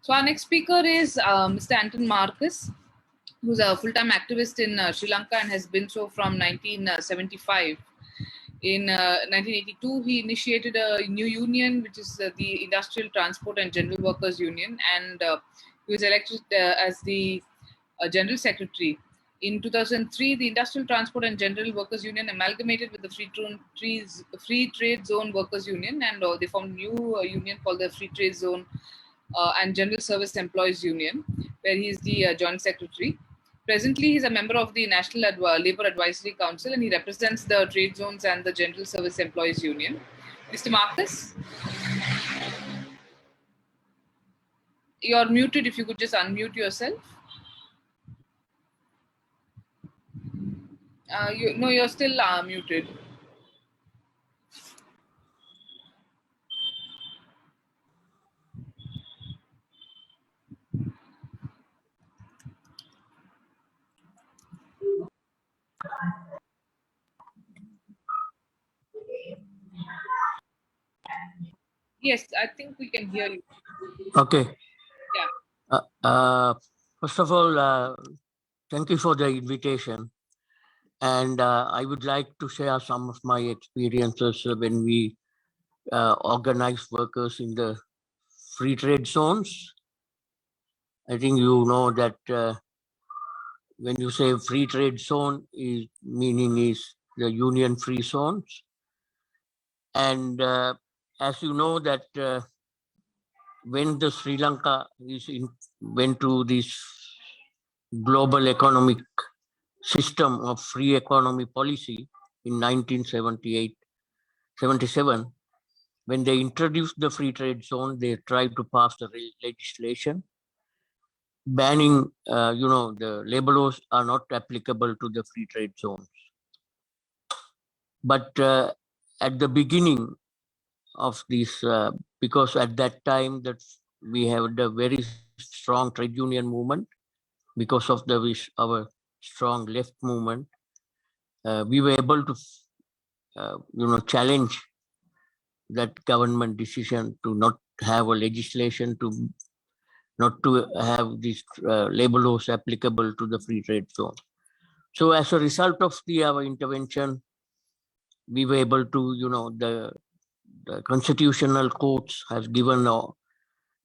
So our next speaker is Mr. Anton Marcus, who's a full-time activist in Sri Lanka and has been so from 1975. In 1982, he initiated a new union, which is the Industrial Transport and General Workers Union, and he was elected as the General Secretary. In 2003, the Industrial Transport and General Workers Union amalgamated with the Free Trade Zone Workers Union, and they formed a new union called the Free Trade Zone and General Service Employees Union, where he is the Joint Secretary. Presently, he's a member of the National Labour Advisory Council, and he represents the trade zones and the General Service Employees Union. Mr. Marcus, you're muted. If you could just unmute yourself. No, you're still muted. Yes, I think we can hear you. Okay. Yeah. First of all, thank you for the invitation. And I would like to share some of my experiences when we organize workers in the free trade zones. I think you know that when you say free trade zone, meaning is the union free zones. And as you know that when the Sri Lanka went to this global economic system of free economy policy in 1977, when they introduced the free trade zone, they tried to pass the legislation banning, the labor laws are not applicable to the free trade zones. But at the beginning of this, because at that time that we had a very strong trade union movement, because of our strong left movement, we were able to, challenge that government decision to not have a legislation not to have these labor laws applicable to the free trade zone. So as a result of our intervention, we were able to, the constitutional courts has given a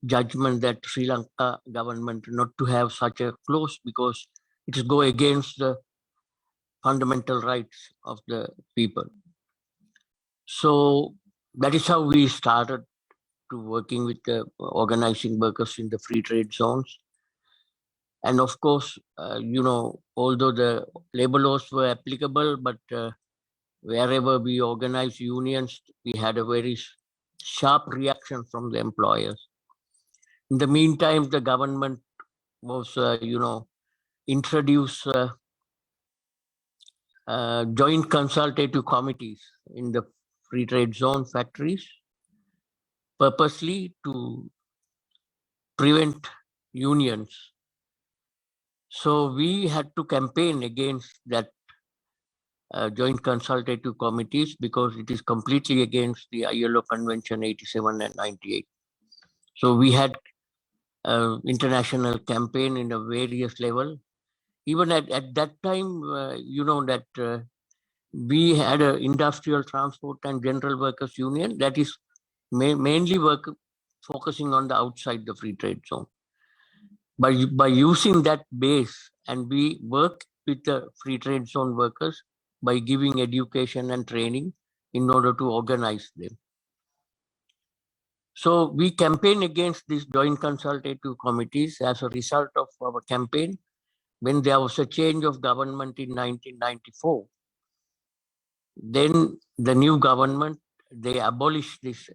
judgment that Sri Lanka government not to have such a clause because it is go against the fundamental rights of the people. So that is how we started to working with the organizing workers in the free trade zones. And of course, although the labor laws were applicable, but wherever we organized unions, we had a very sharp reaction from the employers. In the meantime, the government was, introduced joint consultative committees in the free trade zone factories purposely to prevent unions. So we had to campaign against that joint consultative committees because it is completely against the ILO Convention 87 and 98. So we had international campaign in a various level. Even at that time, that we had an industrial transport and general workers union that is mainly focusing on the outside the free trade zone. By using that base, and we work with the free trade zone workers by giving education and training in order to organize them. So we campaign against these joint consultative committees. As a result of our campaign, when there was a change of government in 1994, then the new government, they abolished this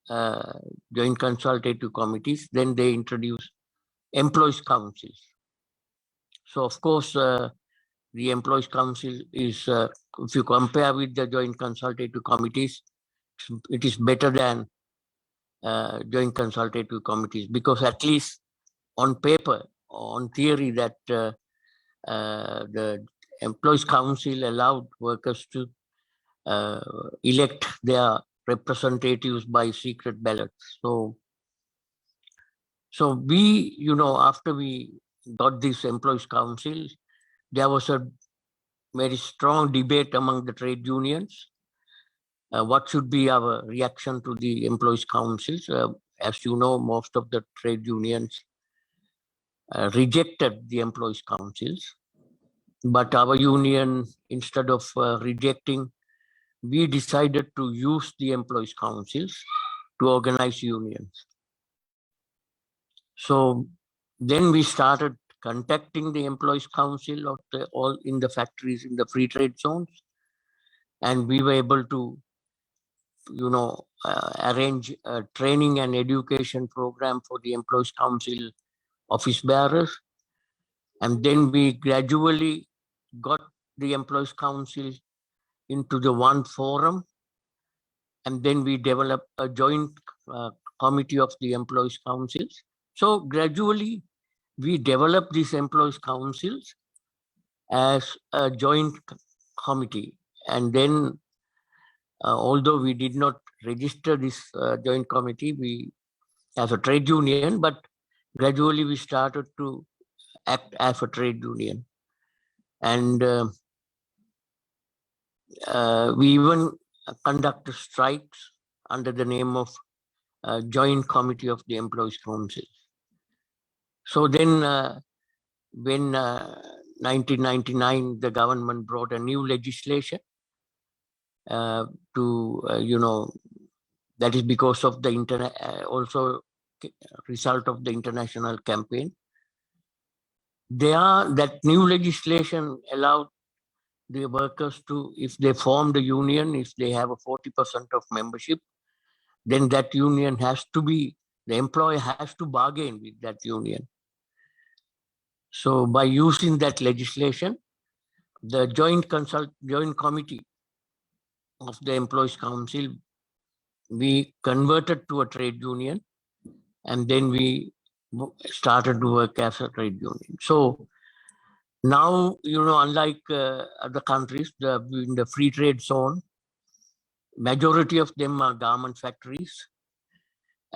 joint consultative committees. Then they introduced employees councils. So of course, the employees council is, if you compare with the joint consultative committees, it is better than joint consultative committees, because at least on paper, on theory, that the employees council allowed workers to elect their representatives by secret ballots. So So we, after we got this employees council, there was a very strong debate among the trade unions. What should be our reaction to the employees councils? As you know, most of the trade unions rejected the employees councils, but our union, instead of rejecting, we decided to use the employees councils to organize unions. So then we started contacting the employees council of all in the factories in the free trade zones, and we were able to arrange a training and education program for the employees council office bearers. And then we gradually got the employees council into the one forum, and then we developed a joint committee of the employees councils. So gradually we developed these employees councils as a joint committee. And then although we did not register this joint committee we as a trade union, but gradually we started to act as a trade union. And we even conduct strikes under the name of Joint Committee of the Employees Council. So then when 1999, the government brought a new legislation that is because of the internet, also result of the international campaign. That new legislation allowed the workers to, if they form the union, if they have a 40% of membership, then that union has to be, the employer has to bargain with that union. So by using that legislation, the joint committee of the employees council, we converted to a trade union, and then we started to work as a trade union. So now, unlike other countries, in the free trade zone, majority of them are garment factories.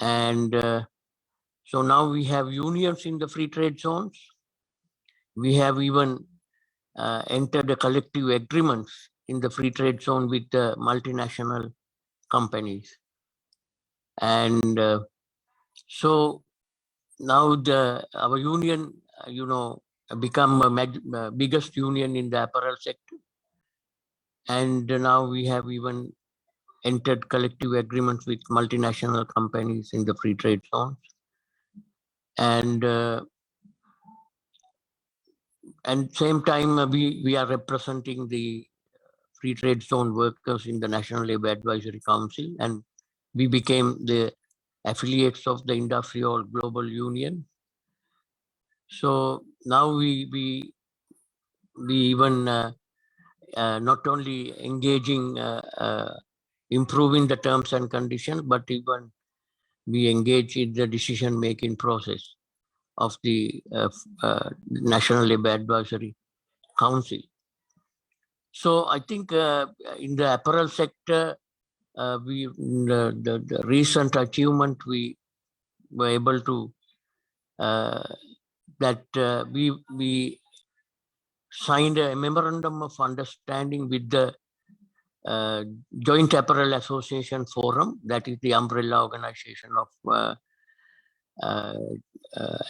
And so now we have unions in the free trade zones. We have even entered the collective agreements in the free trade zone with the multinational companies. And so now our union, become a biggest union in the apparel sector. And now we have even entered collective agreements with multinational companies in the free trade zones. And same time, we are representing the free trade zone workers in the National Labour Advisory Council, and we became the affiliates of the Industrial Global Union. So now we even not only engaging, improving the terms and conditions, but even we engage in the decision-making process of the National Labour Advisory Council. So I think in the apparel sector, the recent achievement we were able to we signed a memorandum of understanding with the Joint Apparel Association Forum, that is the umbrella organization of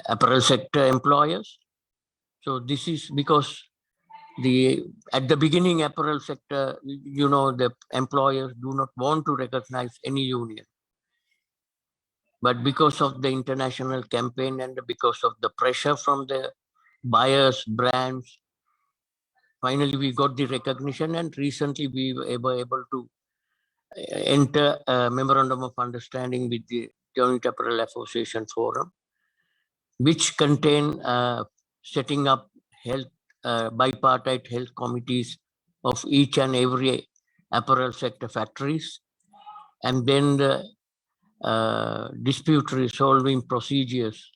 apparel sector employers. So this is because at the beginning apparel sector, the employers do not want to recognize any union. But because of the international campaign and because of the pressure from the buyers, brands, finally we got the recognition, and recently we were able to enter a memorandum of understanding with the Joint Apparel Association Forum, which contain setting up bipartite health committees of each and every apparel sector factories, and then the dispute resolving procedures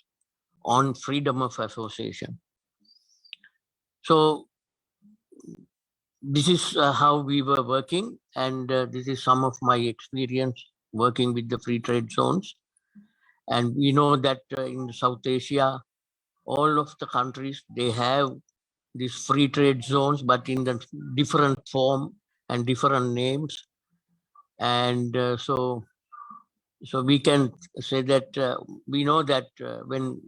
on freedom of association. So this is how we were working, and this is some of my experience working with the free trade zones. And we know that in Southasia, all of the countries, they have these free trade zones, but in the different form and different names. And so we can say that we know that when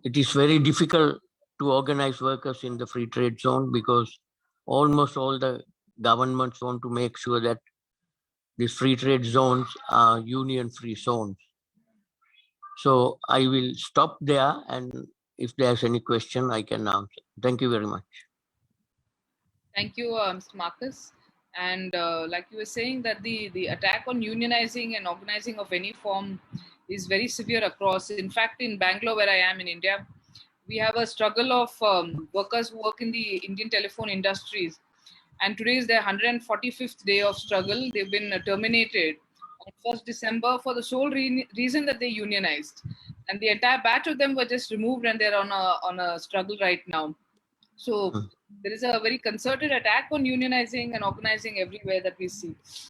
it is very difficult to organize workers in the free trade zone, because almost all the governments want to make sure that these free trade zones are union free zones. So I will stop there, and if there's any question, I can answer. Thank you very much. Thank you, Mr. Marcus. And like you were saying, that the attack on unionizing and organizing of any form is very severe across. In fact, in Bangalore, where I am in India, we have a struggle of workers who work in the Indian telephone industries. And today is their 145th day of struggle. They've been terminated on 1st December for the sole reason that they unionized. And the entire batch of them were just removed, and they're on a struggle right now. So there is a very concerted attack on unionizing and organizing everywhere that we see.